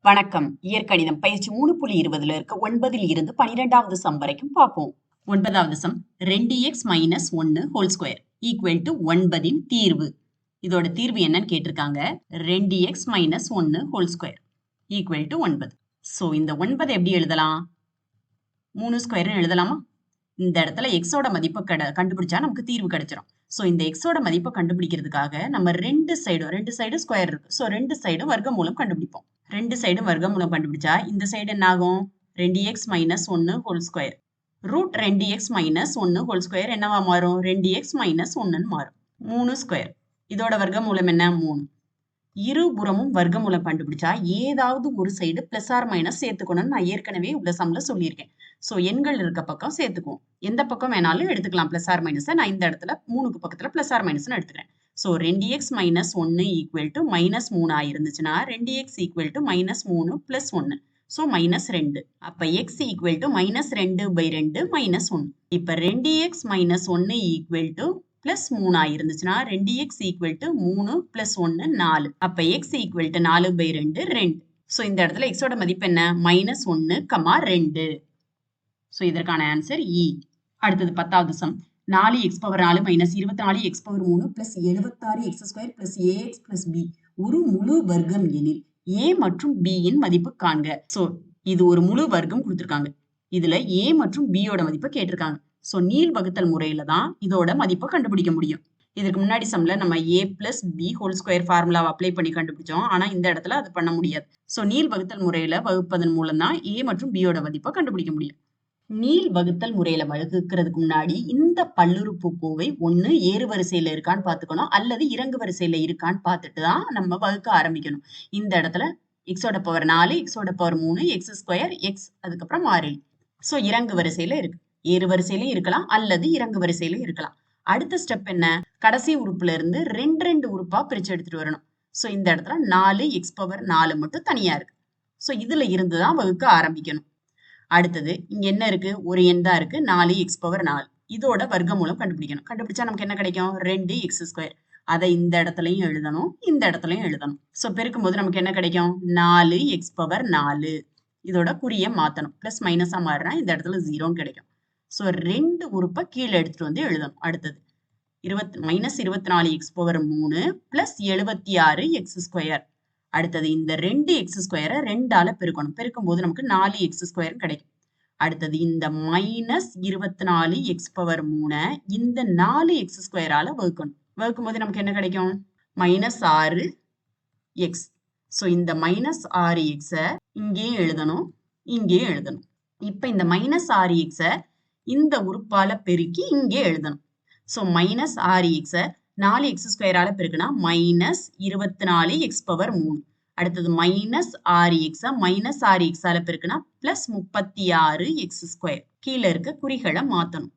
வணக்கம். இயற்கணிதம் பயிற்சி 3.20 இருக்க 9ல் இருந்து 12வது சம் வரைக்கும் பார்ப்போம். 9வது sum 2x - 1 whole square equal to 9ன் தீர்வு. இதோட தீர்வு என்னன்னு கேட்டிருக்காங்க. 2x - 1 whole square equal to 9. So இந்த 9 எப்படி எழுதலாம்? 3 ஸ்கொயர்னு எழுதலாமா? இந்த இடத்துல எக்ஸோட மதிப்பை கண்டுபிடிச்சா நமக்கு தீர்வு கிடைச்சிரும். ஸோ இந்த எக்ஸோட மதிப்பை கண்டுபிடிக்கிறதுக்காக நம்ம ரெண்டு சைடும் ஸ்கொயர் இருக்கு. ஸோ ரெண்டு சைடும் வர்க்கமூலம் கண்டுபிடிப்போம். ரெண்டு சைடும் வர்க்கமூலம் கண்டுபிடிச்சா இந்த சைடு என்ன ஆகும்? 2x - 1 whole square root 2x - 1 whole square என்னவா மாறும்? 2x - 1ன்னு மாறும். 3 ஸ்கொயர் இதோட வர்க்கமூலம் என்ன? 3. இருபுறமும் வர்க்கமூலம் கண்டுபிடிச்சா ஏதாவது ஒரு சைடு பிளஸ் ஆர் மைனஸ் சேர்த்துக்கணும்னு நான் ஏற்கனவே உள்ள சம்ல சொல்லியிருக்கேன். ஸோ எண்கள் இருக்க பக்கம் சேர்த்துக்குவோம். எந்த பக்கம் வேணாலும் எடுத்துக்கலாம் பிளஸ் ஆர் மைனஸ். நான் இந்த இடத்துல 3க்கு பக்கத்துல பிளஸ் ஆர் மைனஸ்னு எடுத்துக்கிறேன். So 2x - 1 equal to -3 ஆயிருந்துச்சுன்னா 2x equal to -3 plus 1. So -2. அப்ப x ஈக்குவல் டு -2/2 -1. இப்ப 2x - 1 equal to plus 3 ஆயிருந்துச்சுன்னா 2x equal to 3 plus 1 4. அப்ப x ஈக்குவல் டு 4/2 2. ஸோ இந்த இடத்துல x ஓட மதிப்பு என்ன? -1, 2. ஸோ இதற்கான ஆன்சர் E. அடுத்தது 10வது sum 4x⁴ - 24x⁴ plus 76x² plus ax plus b ஒரு முழு வர்க்கம் எனில் a மற்றும் b யின் மதிப்பு காண்க. ஸோ இது ஒரு முழு வர்க்கம் கொடுத்துருக்காங்க. இதுல a மற்றும் b யோட மதிப்பை கேட்டிருக்காங்க. ஸோ நீள் வகுத்தல் முறையில தான் இதோட மதிப்பை கண்டுபிடிக்க முடியும். இதுக்கு முன்னாடி சம்ல நம்ம a plus b whole square ஃபார்முலாவை அப்ளை பண்ணி கண்டுபிடிச்சோம். ஆனா இந்த இடத்துல அது பண்ண முடியாது. ஸோ நீள் வகுத்தல் முறையில வகுப்பதன் மூலம் தான் a மற்றும் b யோட மதிப்பை கண்டுபிடிக்க முடியும். நீள் வகுத்தல் முறையில வகுக்கிறதுக்கு முன்னாடி இந்த பல்லுறுப்புக்கோவை ஒண்ணு ஏறு வரிசையில இருக்கான்னு பாத்துக்கணும், அல்லது இறங்கு வரிசையில இருக்கான்னு பார்த்துட்டு தான் நம்ம வகுக்க ஆரம்பிக்கணும். இந்த இடத்துல எக்ஸோட பவர் 4, எக்ஸோட பவர் 3, x², x அதுக்கப்புறம் மாறிலி. ஸோ இறங்கு வரிசையில இருக்கு. ஏறு வரிசையிலும் இருக்கலாம் அல்லது இறங்கு வரிசையிலும் இருக்கலாம். அடுத்த ஸ்டெப் என்ன? கடைசி உறுப்புல இருந்து ரெண்டு உறுப்பா பிரிச்சு எடுத்துட்டு வரணும். ஸோ இந்த இடத்துல 4x⁴ மட்டும் தனியா இருக்கு. ஸோ இதுல இருந்துதான் வகுக்க ஆரம்பிக்கணும். அடுத்தது இங்க என்ன இருக்கு? ஒரு எண் தான் இருக்கு, 4x⁴. இதோட வர்க்கமூலம் கண்டுபிடிக்கணும். கண்டுபிடிச்சா நமக்கு என்ன கிடைக்கும்? 2x². அதை இந்த இடத்துலயும் எழுதணும், இந்த இடத்துலயும் எழுதணும். ஸோ பெருக்கும் போது நமக்கு என்ன கிடைக்கும்? 4x⁴. இதோட குறிய மாத்தணும். பிளஸ் மைனஸா மாறினா இந்த இடத்துல 0ன்னு கிடைக்கும். ஸோ 2 உறுப்பை கீழே எடுத்துட்டு வந்து எழுதணும். அடுத்தது -24x⁴ பிளஸ் 76x². அடுத்தது இந்த 2x² 2ஆல பெருக்கணும். பெருக்கும் போது நமக்கு 4x² கிடைக்கும். அடுத்தது இந்த -24x⁴ இந்த 4x² வகுக்கணும். வகுக்கும் போது நமக்கு என்ன கிடைக்கும்? -6x. ஸோ இந்த -6x இங்கேயும் எழுதணும், இங்கேயும் எழுதணும். இப்ப இந்த -6x இந்த உறுப்பால பெருக்கி இங்கே எழுதணும். ஸோ -6x 4x² பெருக்குனா -24x⁴. அடுத்தது -6x -6x பெருக்குனா பிளஸ் 36x². கீழே இருக்க குறிகளை மாத்தணும்.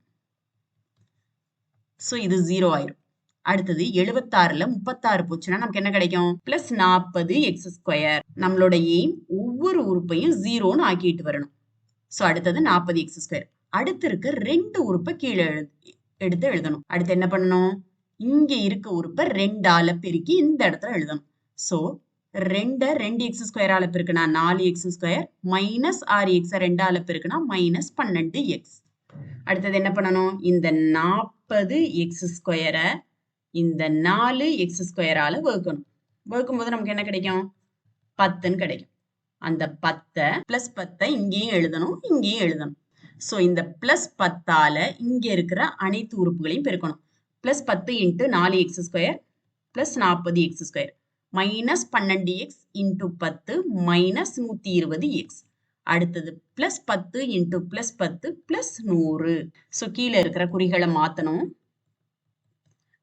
ஸோ இது 0 ஆயிரும். அடுத்தது 76ல 36 போச்சுன்னா நமக்கு என்ன கிடைக்கும்? Plus 40x². நம்மளோட எய்ம் ஒவ்வொரு உறுப்பையும் 0ன்னு ஆக்கிட்டு வரணும். ஸோ அடுத்தது 40x². அடுத்து இருக்க 2 உறுப்பை கீழே எடுத்து எழுதணும். அடுத்து என்ன பண்ணணும்? இங்க இருக்க உறுப்பை 2ஆல பெருக்கி இந்த இடத்துல எழுதணும். ஸோ 2x² பெருக்குனா 4x² மைனஸ் 6x 2ஆல பெருக்குனா -12x. அடுத்தது என்ன பண்ணணும்? இந்த 40x² இந்த 4x² வகுக்கணும். வகுக்கும் போது நமக்கு என்ன கிடைக்கும்? 10ன்னு கிடைக்கும். அந்த 10 பிளஸ் 10 இங்கேயும் எழுதணும், இங்கேயும் எழுதணும். ஸோ இந்த பிளஸ் 10ஆல இங்க இருக்கிற அனைத்து உறுப்புகளையும் பெருக்கணும். Plus 10 × 4x² plus 40x² minus 12x × 10 minus 120x. அடுத்தது பிளஸ் 10 × பிளஸ் 10 பிளஸ் 100. ஸோ கீழே இருக்கிற குறிகளை மாத்தணும்.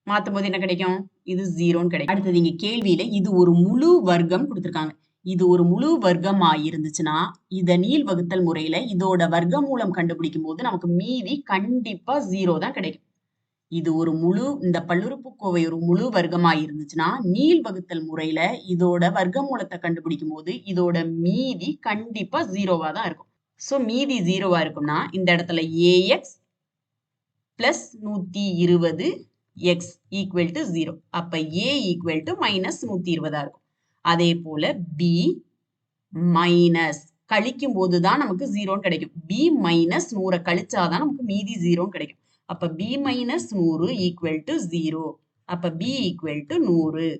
மாத்தும் போது என்ன கிடைக்கும்? இது 0ன்னு கிடைக்கும். அடுத்தது இங்க கேள்வியில இது ஒரு முழு வர்க்கம் கொடுத்துருக்காங்க. இது ஒரு முழு வர்க்கமா இருந்துச்சுன்னா இத நீள் வகுத்தல் முறையில இதோட வர்க்கமூலம் கண்டுபிடிக்கும் போது நமக்கு மீதி கண்டிப்பா 0 தான் கிடைக்கும். இது ஒரு இந்த பல்லுறுப்புக்கோவை ஒரு முழு வர்க்கமா இருந்துச்சுன்னா நீள் வகுத்தல் முறையில இதோட வர்க்கமூலத்தை கண்டுபிடிக்கும் போது இதோட மீதி கண்டிப்பா 0வா தான் இருக்கும். ஸோ மீதி 0வா இருக்கும்னா இந்த இடத்துல ax plus 120x equal to 0. அப்ப a ஈக்குவல் டு -120 இருக்கும். அதே போல b மைனஸ் கழிக்கும் போதுதான் நமக்கு 0 கிடைக்கும். b மைனஸ் 100 கழிச்சாதான் நமக்கு மீதி 0 கிடைக்கும். அப்ப b மைனஸ் 100 ஈக்குவல் டு 0. அப்ப b ஈக்குவல் டு 100.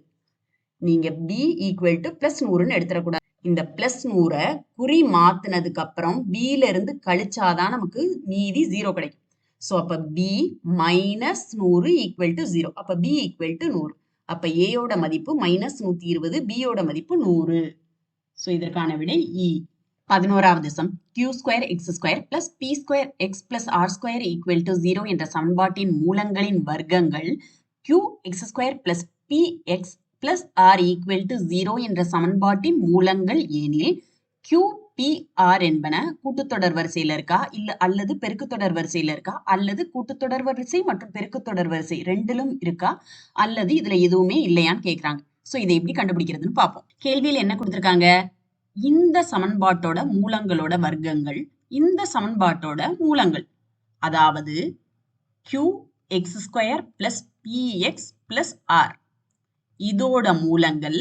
நீங்க b ஈக்குவல் டு பிளஸ் 100ன்னு எடுத்துடக்கூடாது. இந்த பிளஸ் 100 குறி மாத்தினதுக்கு அப்புறம் b ல இருந்து கழிச்சாதான் நமக்கு மீதி 0 கிடைக்கும். சோ அப்ப b மைனஸ் 100 ஈக்குவல் டு 0. அப்ப b ஈக்குவல் டு 100. அப்ப a யோட மதிப்பு மைனஸ் 120, b யோட மதிப்பு 100. சோ இதற்கான விடை E. 11வது sum q square x square plus B square x plus r square equal to 0 என்ற சமன்பாட்டின் மூலங்களின் வர்க்கங்கள் q x square plus p x plus r equal to 0 என்ற சமன்பாட்டின் மூலங்கள் எனில் q p r என்பன கூட்டுத்தொடர் வரிசையில இருக்கா அல்லது பெருக்குத்தொடர் வரிசையில இருக்கா அல்லது கூட்டுத்தொடர் வரிசை மற்றும் பெருக்குத்தொடர் வரிசை ரெண்டிலும் இருக்கா அல்லது இதுல எதுவுமே இல்லையான்னு கேக்குறாங்க. சோ இதை எப்படி கண்டுபிடிக்கிறதுன்னு பார்ப்போம். கேள்வியில் என்ன கொடுத்திருக்காங்க? இந்த சமன்பாட்டோட மூலங்களோட வர்க்கங்கள் இந்த சமன்பாட்டோட மூலங்கள், அதாவது q x square plus px plus r இதோட மூலங்கள்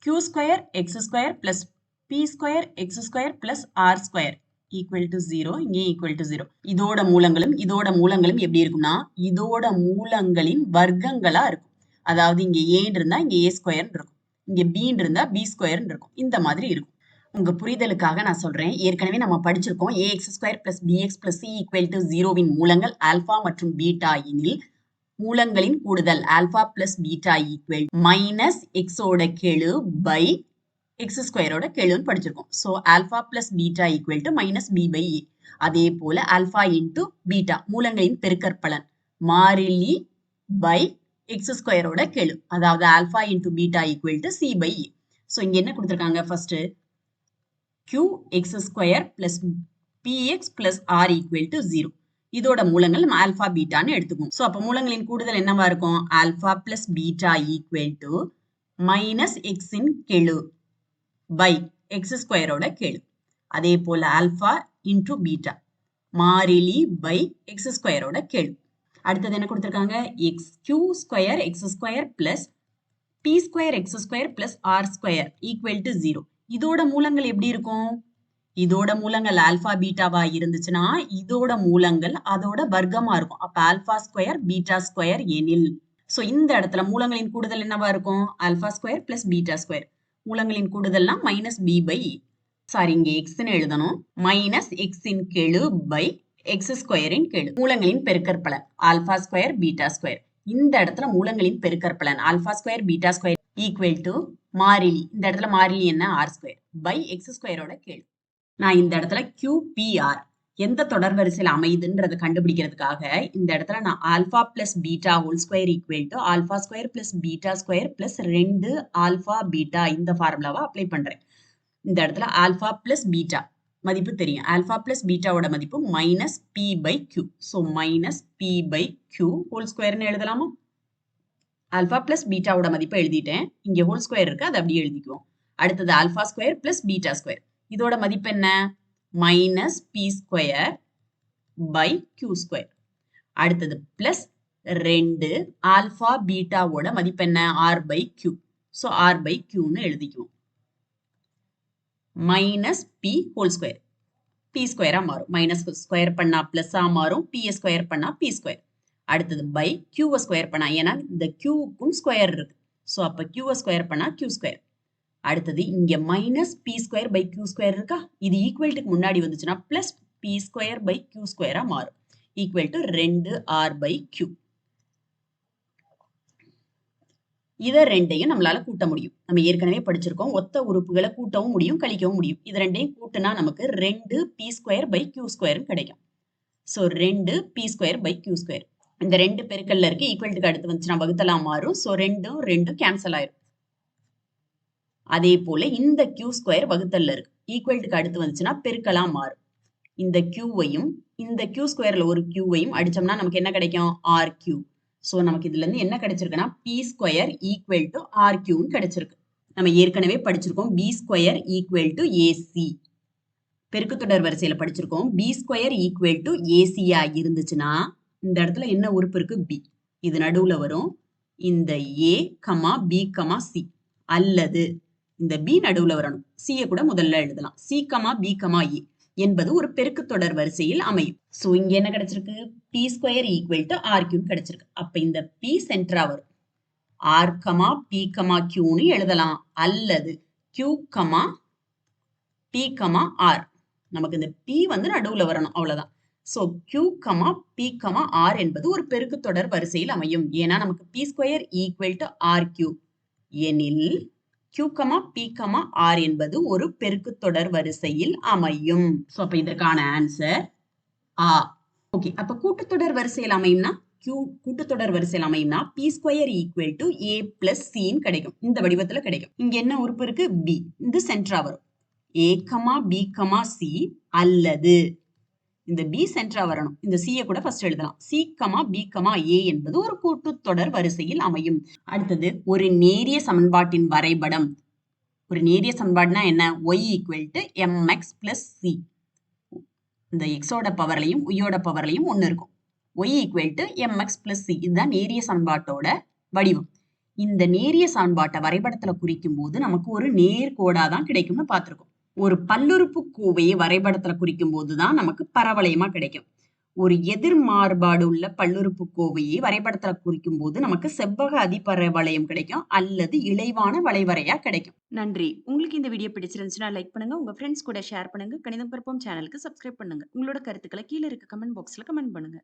q square x square plus p square x square plus r square equal to 0. இங்கே ஈக்குவல் டு 0. இதோட மூலங்களும் எப்படி இருக்கும்னா இதோட மூலங்களின் வர்க்கங்களா இருக்கும். அதாவது இங்க a இருந்தா இங்க a ஸ்கொயர் இருக்கும், இங்க b இருந்தா b ஸ்கொயர் இருக்கும். இந்த மாதிரி இருக்கும். உங்க புரிதலுக்காக நான் சொல்றேன். ஏற்கனவே நம்ம படிச்சிருக்கோம் ax square plus bx plus c equal to 0வின் மூலங்கள் ஆல்பா மற்றும் பீட்டா எனில் மூலங்களின் கூடுதல் alpha plus beta equal minus எக்ஸோட கெழு பை எக்ஸ் ஸ்கொயரோட கெழுன்னு படிச்சிருக்கோம். So alpha plus beta equal to minus B by a. அதே போல ஆல்பா இன்டு பீட்டா மூலங்களின் பெருக்கற்பலன் மாறிலி பை எக்ஸ் ஸ்கொயரோட கெழு, அதாவது alpha into beta equal to c by a. So இங்க என்ன கொடுத்திருக்காங்க? First q x square plus px plus r equal to 0. இதோட மூலங்கள் நம்ம ஆல்பா பீட்டான்னு எடுத்துக்குவோம். சோ அப்ப மூலங்களின் கூடுதல் என்னவா இருக்கும்? Alpha plus beta equal to minus எக்ஸின் கெழு பை எக்ஸ் ஸ்கொயரோட கெழு. அதே போல ஆல்பா இன்டு பீட்டா மாறிலி பை எக்ஸ் ஸ்கொயரோட கெழு. அடுத்தது என்ன கொடுத்திருக்காங்க? q square x square plus p square x square plus r square equal to 0. இதோட மூலங்கள் எப்படி இருக்கும்? இதோட மூலங்கள் ஆல்பா பீட்டாவா இருந்துச்சுன்னா இதோட மூலங்கள் அதோட வர்க்கமா இருக்கும். அப்ப ஆல்பா ஸ்கொயர் பீட்டா ஸ்கொயர் எனில், சோ இந்த இடத்துல மூலங்களின் கூடுதல் என்னவா இருக்கும்? Alpha square plus beta square. மூலங்களின் கூடுதல்னா மைனஸ் பி பை சாரி இங்க எக்ஸ்ன்னு எழுதணும். மைனஸ் எக்ஸின் கெழு பை எக்ஸ் ஸ்கொயரின் கெழு. மூலங்களின் பெருக்கற்பலன் ஆல்பா ஸ்கொயர் பீட்டா ஸ்கொயர். இந்த இடத்துல மூலங்களின் பெருக்கற்பலன் alpha square beta square equal to மாறிலி, இந்த இடத்துல மாறிலி என்ன? ஆர் ஸ்கொயர் பை எக்ஸ் ஸ்கொயரோட கெழு. நான் இந்த இடத்துல QPR எந்த தொடர் வரிசையில் அமையுதுன்றதை கண்டுபிடிக்கிறதுக்காக இந்த இடத்துல நான் alpha plus beta whole square equal to alpha square plus beta square plus 2 alpha beta இந்த ஃபார்முலாவை அப்ளை பண்றேன். இந்த இடத்துல ஆல்பா பிளஸ் பீட்டா மதிப்பு தெரியும். ஆல்பா பிளஸ் பீட்டாவோட மதிப்பு minus B by q. So minus B by q whole ஸ்கொயர்னு எழுதலாமா? ஆல்பா பிளஸ் பீட்டாவோட மதிப்பை எழுதிட்டேன். இங்க ஹோல் ஸ்கொயர் இருக்கு, அதை அப்படியே எழுதிக்குவோம். அடுத்தது alpha square plus beta square. இதோட மதிப்பு என்ன? Minus b square by q square. அடுத்தது பிளஸ் 2 ஆல்பா பீட்டாவோட மதிப்பு என்ன? R by q. So r by கியூன்னு எழுதிக்குவோம். Minus b whole square. B ஸ்கொயரா மாறும். மைனஸ் ஸ்கொயர் பண்ணா பிளஸ்ஸா மாறும். பி ஸ்கொயர் பண்ணா பி ஸ்கொயர். அடுத்தது பை கியூவை ஸ்கொயர் பண்ணா, ஏன்னா இந்த கியூக்கும் ஸ்கொயர் இருக்கு. ஸோ அப்ப கியூவை ஸ்கொயர் பண்ணா கியூ ஸ்கொயர். அடுத்தது இங்க minus b square by q square இருக்கா? இது ஈக்குவல்ட்டுக்கு முன்னாடி வந்துச்சுன்னா plus B square by q ஸ்கொயரா மாறும். Equal to 2 r by q. இதை ரெண்டையும் நம்மளால கூட்ட முடியும். நம்ம ஏற்கனவே படிச்சிருக்கோம். ஒத்த உறுப்புகளை கூட்டவும் முடியும், கழிக்கவும் முடியும். இது ரெண்டையும் கூட்டினா நமக்கு 2 b square by q square கிடைக்கும். So 2 b square by q square. இந்த 2 பெருக்கல்ல இருக்கு, ஈக்குவல்ட்டுக்கு அடுத்து வந்துச்சுன்னா வகுத்தலா மாறும். ஸோ 2 கேன்சல் ஆயிரும். அதே போல இந்த கியூ ஸ்கொயர் வகுத்தல்ல இருக்கு, ஈக்குவல்ட்டுக்கு அடுத்து வந்துச்சுன்னா பெருக்கலா மாறும். இந்த கியூவையும் இந்த கியூ ஸ்கொயர்ல ஒரு கியூவையும் அடிச்சோம்னா நமக்கு என்ன கிடைக்கும்? R Q. சோ நமக்கு இதுல இருந்து என்ன கிடைச்சிருக்குன்னா b square equal to r கியூன்னு கிடைச்சிருக்கு. நம்ம ஏற்கனவே படிச்சிருக்கோம் b square equal to ac. பெருக்குத்தொடர் வரிசையில படிச்சிருக்கோம். பி ஸ்கொயர் ஈக்குவல் டு ஏசியா இருந்துச்சுன்னா இந்த இடத்துல என்ன உறுப்பு இருக்கு? பி. இது நடுவுல வரும். இந்த ஏ கமா பி கமா சி அல்லது இந்த பி நடுவுல வரணும். சியை கூட முதல்ல எழுதலாம். சி கமா பி கமா ஏ என்பது ஒரு பெருக்கு தொடர் வரிசையில் அமையும். சோ இங்க என்ன கிடைச்சிருக்கு? P square equal to r q கிடைச்சிருக்கு. அப்ப இந்த பி சென்டரா வரும். ஆர் கமா பி கமா கியூன்னு எழுதலாம். அல்லது q comma p comma r. நமக்கு இந்த பி வந்து நடுவுல வரணும். அவ்வளவுதான். So q comma p comma r என்பது ஒரு பெருக்கு தொடர் வரிசையில் அமையும். ஏன்னா நமக்கு p square equal to r q எனில் Q, P, R என்பது ஒரு பெருக்கு தொடர் வரிசையில் அமையும். சோ அப்ப இதற்கான ஆன்சர் ஆ. ஓகே, அப்ப கூட்டுத்தொடர் வரிசையில் அமையும்னா கூட்டுத்தொடர் வரிசையில் அமையும்னா P square equal to A plus C கிடைக்கும். இந்த வடிவத்துல கிடைக்கும். இங்க என்ன உறுப்பு இருக்கு? B. இது சென்டரா வரும். A, B, C அல்லது இந்த B சென்டரா வரணும். இந்த C கூட ஃபர்ஸ்ட் எழுதலாம். C, B, A என்பது ஒரு கூட்டுத்தொடர் வரிசையில் அமையும். அடுத்தது ஒரு நேரிய சமன்பாட்டின் வரைபடம். ஒரு நேரிய சமன்பாடுனா என்ன? y equal to mx plus c. இந்த x ஓட பவர்லையும் y ஓட பவர்லையும் ஒன்னு இருக்கும். y equal to mx plus c. இதுதான் நேரிய சமன்பாட்டோட வடிவம். இந்த நேரிய சமன்பாட்டை வரைபடத்துல குறிக்கும் போது நமக்கு ஒரு நேர்கோடா தான் கிடைக்கும்னு பார்த்திருக்கோம். ஒரு பல்லுறுப்புக்கோவையை வரைபடத்துல குறிக்கும் போதுதான் நமக்கு பரவளையமா கிடைக்கும். ஒரு எதிர் மாறுபாடு உள்ள பல்லுறுப்புக்கோவையை வரைபடத்துல குறிக்கும் போது நமக்கு செவ்வக அதிபரவளையம் கிடைக்கும் அல்லது இளைவான வளைவரையா கிடைக்கும். நன்றி. உங்களுக்கு இந்த வீடியோ பிடிச்சிருந்துச்சுன்னா லைக் பண்ணுங்க. உங்க ஃப்ரெண்ட்ஸ் கூட ஷேர் பண்ணுங்க. கணிதம் கற்போம் சேனலுக்கு சப்ஸ்கிரைப் பண்ணுங்க. உங்களோட கருத்துக்களை கீழ இருக்க கமெண்ட் பாக்ஸ்ல கமெண்ட் பண்ணுங்க.